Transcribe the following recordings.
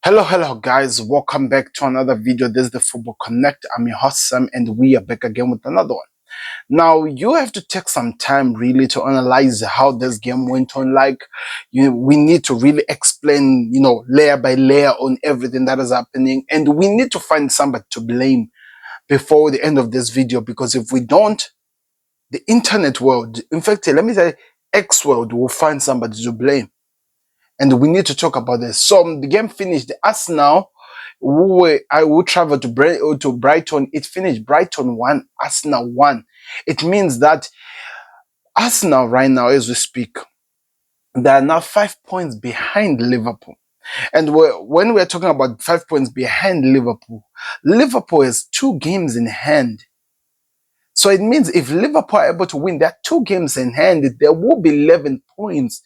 Hello guys, welcome back to another video. This is the Football Connect. I'm your host Sam and we are back again with another one. Now you have to take some time really to analyze how this game went on. We need to really explain, layer by layer on everything that is happening, and we need to find somebody to blame before the end of this video, because if we don't, the internet world, in fact, let me say X world, will find somebody to blame. And we need to talk about this. So the game finished. Arsenal, I will travel to Brighton. It finished Brighton 1, Arsenal 1. It means that Arsenal right now, as we speak, they are now 5 points behind Liverpool. And when we're talking about 5 points behind Liverpool, Liverpool has 2 games in hand. So it means if Liverpool are able to win their 2 games in hand, there will be 11 points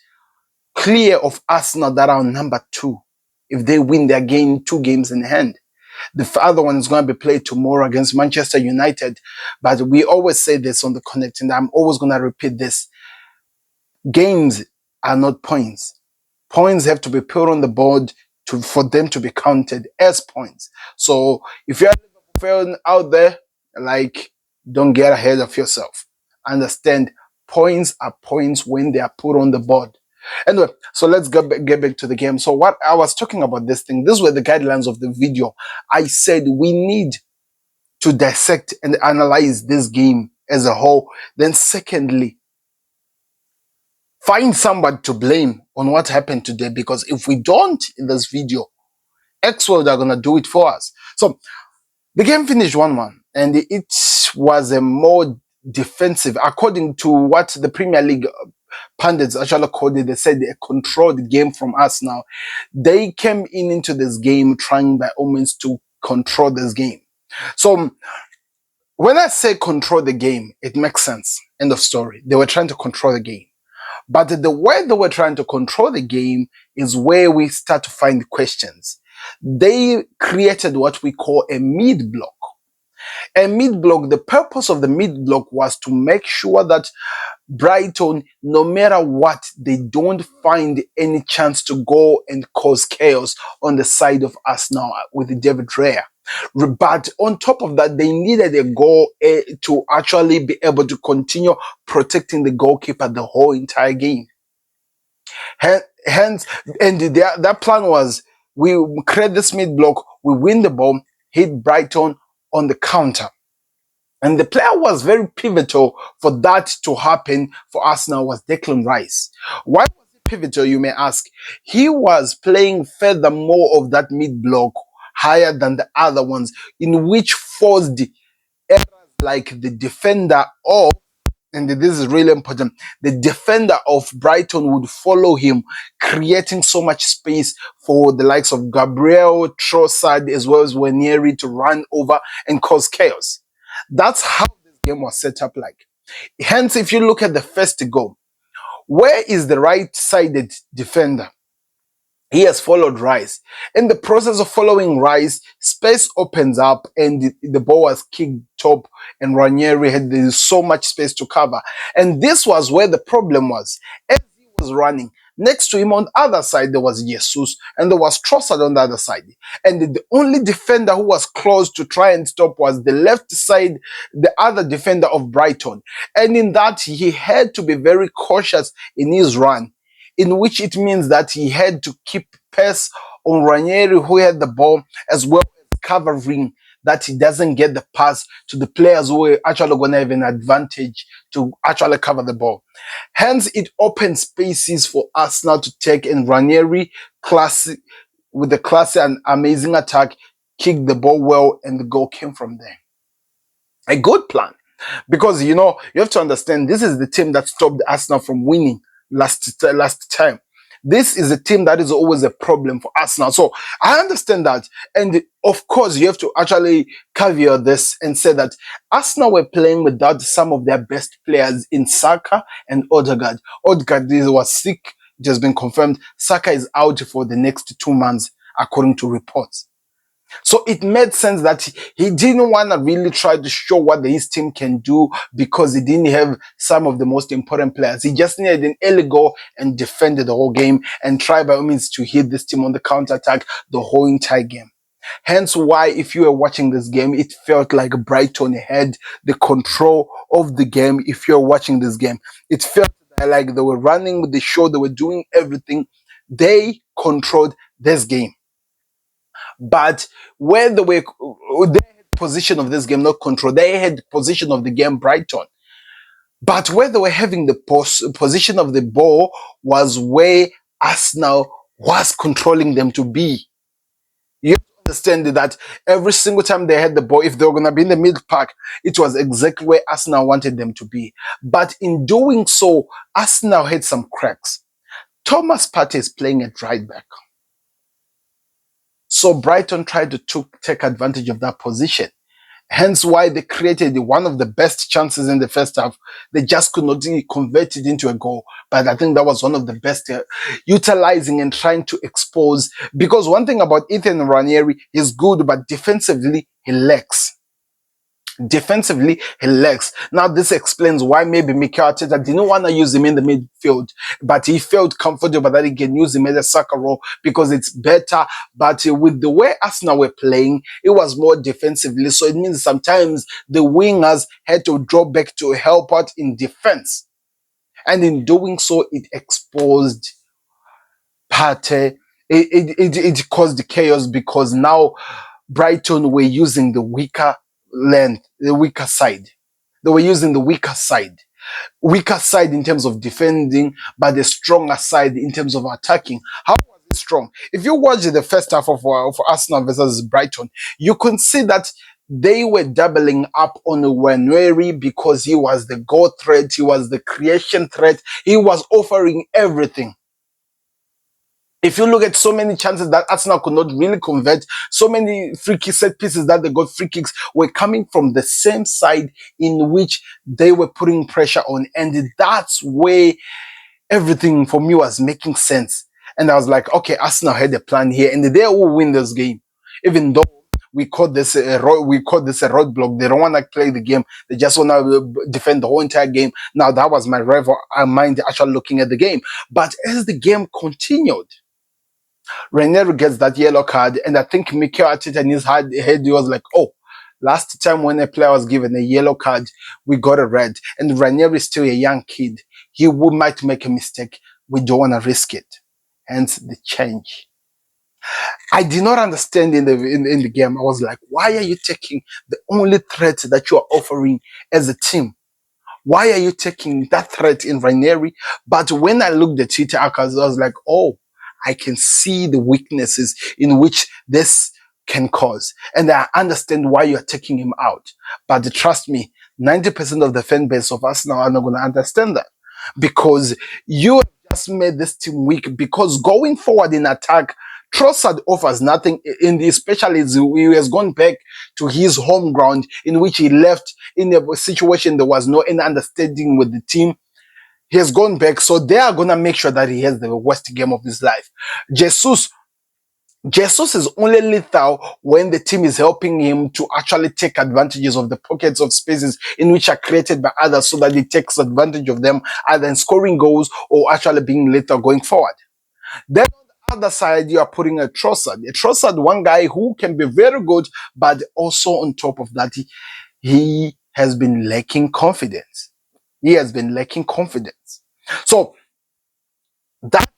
clear of Arsenal that are on number 2. If they win their game, 2 games in hand. The other one is going to be played tomorrow against Manchester United. But we always say this on the Connect, and I'm always going to repeat this. Games are not points. Points have to be put on the board for them to be counted as points. So if you're a Liverpool fan out there, don't get ahead of yourself. Understand, points are points when they are put on the board. Anyway, so let's get back to the game. So what I was talking about these were the guidelines of the video. I said we need to dissect and analyze this game as a whole. Then secondly, find somebody to blame on what happened today, because if we don't in this video, X-World are going to do it for us. So the game finished 1-1, and it was a more defensive, according to what the Premier League pundits actually called it. They said a controlled game from us. Now they came into this game trying by all means to control this game. So when I say control the game, it makes sense. End of story. They were trying to control the game. But the way they were trying to control the game is where we start to find questions. They created what we call a mid block. A mid block, the purpose of the mid block was to make sure that Brighton, no matter what, they don't find any chance to go and cause chaos on the side of us now with David Raya. But on top of that, they needed a goal to actually be able to continue protecting the goalkeeper the whole entire game. Hence, and their plan was, we create this mid block, we win the ball, hit Brighton on the counter. And the player who was very pivotal for that to happen for Arsenal was Declan Rice. Why was he pivotal, you may ask? He was playing furthermore of that mid block higher than the other ones, in which forced errors like the defender of, and this is really important, the defender of Brighton would follow him, creating so much space for the likes of Gabriel, Trossard, as well as Nwaneri to run over and cause chaos. That's how this game was set up like. Hence, if you look at the first goal, where is the right-sided defender? He has followed Rice. In the process of following Rice, space opens up and the ball was kicked top, and Ranieri had so much space to cover. And this was where the problem was. As he was running, next to him on the other side, there was Jesus, and there was Trossard on the other side. And the only defender who was close to try and stop was the left side, the other defender of Brighton. And in that, he had to be very cautious in his run, in which it means that he had to keep pace on Ranieri, who had the ball, as well as covering that he doesn't get the pass to the players who are actually going to have an advantage to actually cover the ball. Hence, it opens spaces for Arsenal to take, and Ranieri, with the classy and amazing attack, kicked the ball well, and the goal came from there. A good plan. Because, you have to understand, this is the team that stopped Arsenal from winning last time. This is a team that is always a problem for Arsenal. So I understand that. And of course, you have to actually caveat this and say that Arsenal were playing without some of their best players in Saka and Odegaard. Odegaard was sick. It has been confirmed. Saka is out for the next 2 months, according to reports. So it made sense that he didn't want to really try to show what his team can do because he didn't have some of the most important players. He just needed an early goal and defended the whole game and try by all means to hit this team on the counter attack the whole entire game. Hence why, if you were watching this game, it felt like Brighton had the control of the game. If you're watching this game, it felt like they were running with the show, they were doing everything. They controlled this game. But where they were, they had position of this game, not control. They had position of the game, Brighton. But where they were having the position of the ball was where Arsenal was controlling them to be. You understand that every single time they had the ball, if they were going to be in the middle park, it was exactly where Arsenal wanted them to be. But in doing so, Arsenal had some cracks. Thomas Partey is playing at right back. So Brighton tried to take advantage of that position. Hence why they created one of the best chances in the first half. They just could not convert it into a goal. But I think that was one of the best, utilizing and trying to expose. Because one thing about Ethan Ranieri, he's good, but defensively, he lacks. Defensively, he lacks. Now, this explains why maybe Mikel Arteta didn't want to use him in the midfield, but he felt comfortable that he can use him as a soccer role because it's better. But with the way Arsenal were playing, it was more defensively. So it means sometimes the wingers had to drop back to help out in defense. And in doing so, it exposed Partey. It caused the chaos because now Brighton were using the weaker length, the weaker side. They were using the weaker side. Weaker side in terms of defending, but the stronger side in terms of attacking. How was it strong? If you watch the first half of Arsenal versus Brighton, you can see that they were doubling up on Nwaneri because he was the goal threat, he was the creation threat, he was offering everything. If you look at so many chances that Arsenal could not really convert, so many free kick set pieces that they got free kicks were coming from the same side in which they were putting pressure on. And that's where everything for me was making sense. And I was like, okay, Arsenal had a plan here and they will win this game. Even though we called this a roadblock. They don't want to play the game. They just want to defend the whole entire game. Now that was my rival mind actually looking at the game. But as the game continued, Ranieri gets that yellow card, and I think Mikel Arteta in his head he was like, oh, last time when a player was given a yellow card, we got a red. And Ranieri is still a young kid. Might make a mistake. We don't want to risk it. Hence the change. I did not understand in the game. I was like, why are you taking the only threat that you are offering as a team? Why are you taking that threat in Ranieri? But when I looked at it, I was like, oh, I can see the weaknesses in which this can cause. And I understand why you're taking him out. But trust me, 90% of the fan base of Arsenal are not going to understand that. Because you have just made this team weak. Because going forward in attack, Trossard offers nothing, especially he has gone back to his home ground in which he left in a situation there was no any understanding with the team. He has gone back, so they are going to make sure that he has the worst game of his life. Jesus is only lethal when the team is helping him to actually take advantages of the pockets of spaces in which are created by others so that he takes advantage of them, either in scoring goals or actually being lethal going forward. Then on the other side, you are putting a Trossard, one guy who can be very good, but also on top of that, he has been lacking confidence. He has been lacking confidence. So that,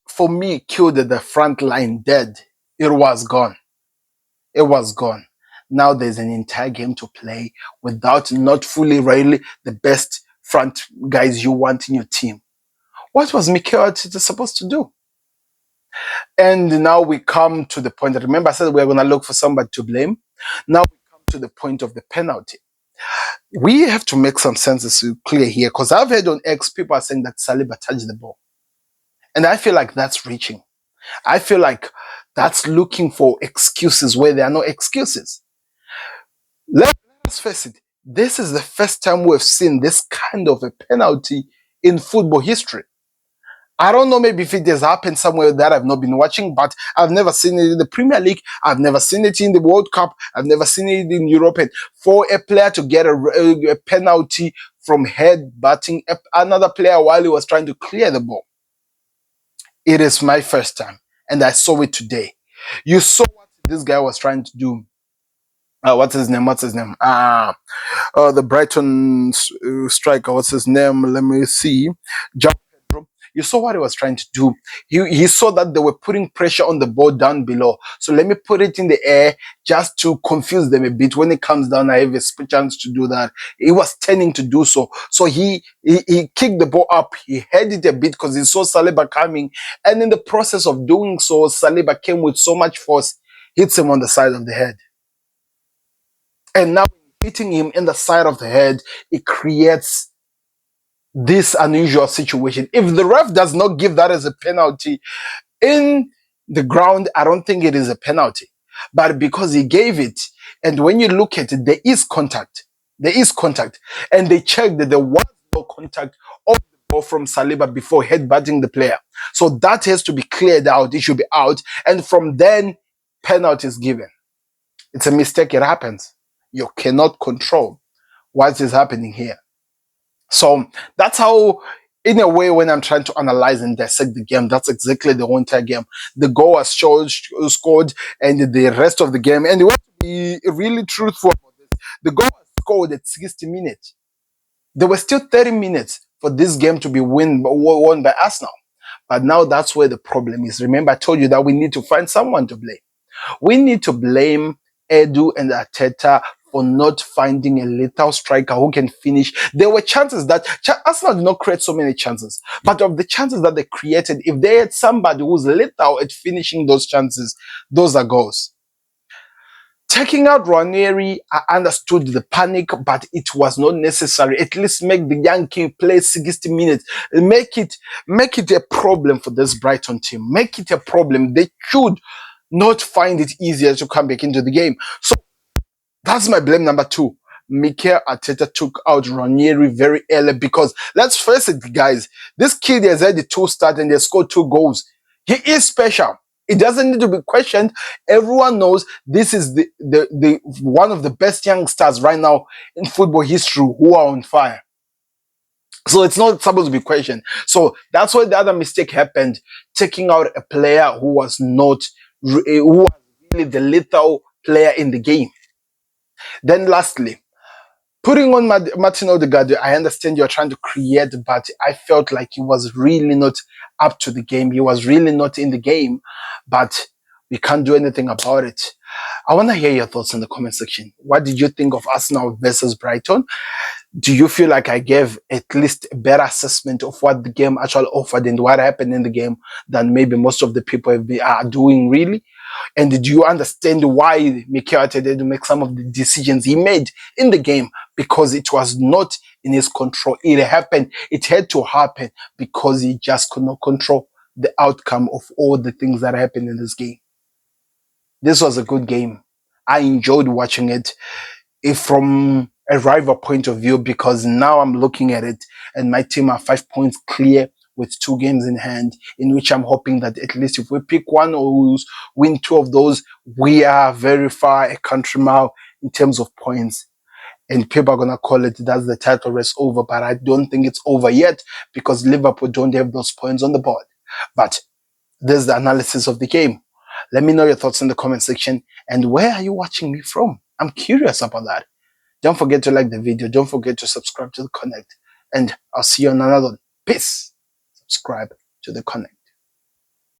for me, killed the front line dead. It was gone. It was gone. Now there's an entire game to play without not fully really the best front guys you want in your team. What was Mikel Arteta supposed to do? And now we come to the point. Remember, I said we're going to look for somebody to blame. Now we come to the point of the penalty. We have to make some sense clear here, because I've heard on X people are saying that Saliba touched the ball. And I feel like that's reaching. I feel like that's looking for excuses where there are no excuses. Let us face it. This is the first time we've seen this kind of a penalty in football history. I don't know, maybe if it has happened somewhere that I've not been watching, but I've never seen it in the Premier League. I've never seen it in the World Cup. I've never seen it in Europe. And for a player to get a penalty from head butting another player while he was trying to clear the ball, it is my first time. And I saw it today. You saw what this guy was trying to do. What's his name? The Brighton striker. What's his name? Let me see. João Pedro. You saw what he was trying to do. He saw that they were putting pressure on the ball down below. So let me put it in the air just to confuse them a bit. When it comes down, I have a chance to do that. He was tending to do so. So he kicked the ball up. He had it a bit because he saw Saliba coming. And in the process of doing so, Saliba came with so much force, hits him on the side of the head. And now hitting him in the side of the head, it creates this unusual situation. If the ref does not give that as a penalty in the ground, I don't think it is a penalty. But because he gave it, and when you look at it, there is contact. There is contact. And they checked that there was no contact of the ball from Saliba before headbutting the player. So that has to be cleared out. It should be out. And from then, penalty is given. It's a mistake. It happens. You cannot control what is happening here. So that's how, in a way, when I'm trying to analyze and dissect the game, that's exactly the whole entire game. The goal was scored, and the rest of the game, and we want to be really truthful about this, the goal was scored at 60 minutes. There were still 30 minutes for this game to be won by Arsenal. But now that's where the problem is. Remember, I told you that we need to find someone to blame. We need to blame Edu and Arteta for not finding a lethal striker who can finish. There were chances that Arsenal did not create so many chances, but of the chances that they created, if they had somebody who's lethal at finishing those chances, those are goals. Taking out Ranieri, I understood the panic, but it was not necessary. At least make the young king play 60 minutes. Make it a problem for this Brighton team. Make it a problem. They should not find it easier to come back into the game. So that's my blame number 2. Mikel Arteta took out Ranieri very early because, let's face it, guys, this kid has had the 2 start and he has scored 2 goals. He is special. It doesn't need to be questioned. Everyone knows this is the one of the best youngsters right now in football history who are on fire. So it's not supposed to be questioned. So that's why the other mistake happened, taking out a player who was really the lethal player in the game. Then lastly, putting on Martin Odegaard, I understand you're trying to create, but I felt like he was really not up to the game. He was really not in the game, but we can't do anything about it. I want to hear your thoughts in the comment section. What did you think of Arsenal versus Brighton? Do you feel like I gave at least a better assessment of what the game actually offered and what happened in the game than maybe most of the people are doing really? And did you understand why Mikel Arteta had to make some of the decisions he made in the game? Because it was not in his control. It happened. It had to happen because he just could not control the outcome of all the things that happened in this game. This was a good game. I enjoyed watching it from a rival point of view, because now I'm looking at it and my team are 5 points clear with 2 games in hand, in which I'm hoping that at least if we pick one or win 2 of those, we are very far a country mile in terms of points. And people are going to call it that's the title race over, but I don't think it's over yet because Liverpool don't have those points on the board. But there's the analysis of the game. Let me know your thoughts in the comment section, and where are you watching me from? I'm curious about that. Don't forget to like the video. Don't forget to subscribe to The Connect. And I'll see you on another one. Peace. Subscribe to The Connect.